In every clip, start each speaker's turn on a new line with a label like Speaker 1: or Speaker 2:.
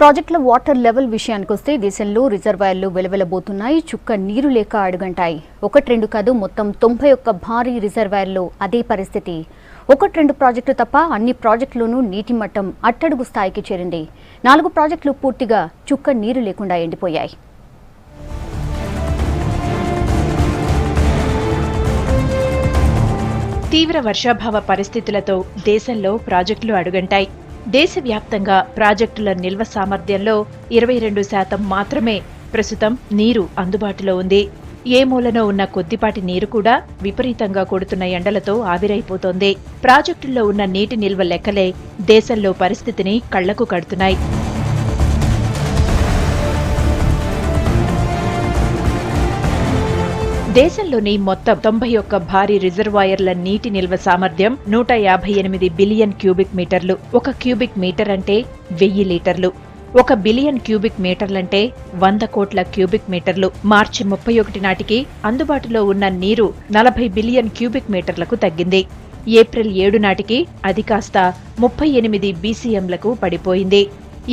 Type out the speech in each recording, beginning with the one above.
Speaker 1: ప్రాజెక్టుల water level విషయానికొస్తే దేశంలో రిజర్వాయర్లు వెలవెలబోతున్నాయి. చుక్క నీరు లేక అడుగంటాయి. 1-2 కాదు, మొత్తం 91 భారీ రిజర్వాయర్లు అదే పరిస్థితి. 1-2 ప్రాజెక్టులు తప్ప అన్ని ప్రాజెక్టులోనూ నీటి మట్టం అట్టడుగు స్థాయికి చేరింది. 4 ప్రాజెక్టులు పూర్తిగా చుక్క నీరు లేకుండా ఎండిపోయాయి.
Speaker 2: తీవ్ర వర్షాభావ పరిస్థితులతో దేశంలో ప్రాజెక్టులు అడుగంటాయి. దేశవ్యాప్తంగా ప్రాజెక్టుల నిల్వ సామర్థ్యంలో 22% మాత్రమే ప్రస్తుతం నీరు అందుబాటులో ఉంది. ఏ మూలనో ఉన్న కొద్దిపాటి నీరు కూడా విపరీతంగా కొడుతున్న ఎండలతో ఆవిరైపోతోంది. ప్రాజెక్టుల్లో ఉన్న నీటి నిల్వ లెక్కలే దేశంలో పరిస్థితిని కళ్లకు కడుతున్నాయి. దేశంలోని మొత్తం 91 భారీ రిజర్వాయర్ల నీటి నిల్వ సామర్థ్యం 158 బిలియన్ క్యూబిక్ మీటర్లు. 1 క్యూబిక్ మీటర్ అంటే 1000 లీటర్లు. 1 బిలియన్ క్యూబిక్ మీటర్లంటే 100 కోట్ల క్యూబిక్ మీటర్లు. మార్చి 31 నాటికి అందుబాటులో ఉన్న నీరు 40 బిలియన్ క్యూబిక్ మీటర్లకు తగ్గింది. ఏప్రిల్ 7 నాటికి అది కాస్త 38 బీసీఎంలకు పడిపోయింది.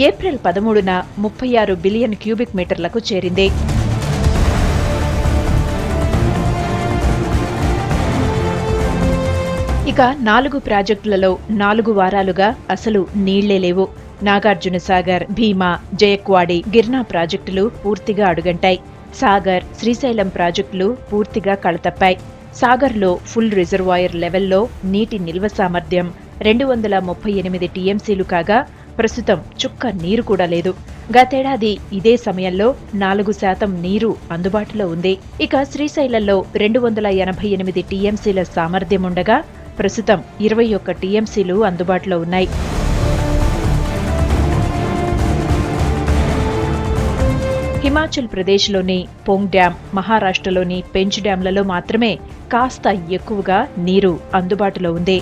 Speaker 2: ఏప్రిల్ 13న 36 బిలియన్ క్యూబిక్ మీటర్లకు చేరింది. ఇక 4 ప్రాజెక్టులలో 4 వారాలుగా అసలు నీళ్లే లేవు. నాగార్జునసాగర్, భీమా, జయక్వాడి, గిర్నా ప్రాజెక్టులు పూర్తిగా అడుగంటాయి. సాగర్, శ్రీశైలం ప్రాజెక్టులు పూర్తిగా కళతప్పాయి. సాగర్లో ఫుల్ రిజర్వాయర్ లెవెల్లో నీటి నిల్వ సామర్థ్యం 238 టీఎంసీలు కాగా ప్రస్తుతం చుక్క నీరు కూడా లేదు. గతేడాది ఇదే సమయంలో 4% నీరు అందుబాటులో ఉంది. ఇక శ్రీశైలంలో 288 టీఎంసీల సామర్థ్యం ఉండగా ప్రస్తుతం 21 టీఎంసీలు అందుబాటులో ఉన్నాయి. హిమాచల్ ప్రదేశ్లోని పొంగ్ డ్యాం, మహారాష్ట్రలోని పెంచ్ డ్యాంలలో మాత్రమే కాస్త ఎక్కువగా నీరు అందుబాటులో ఉంది.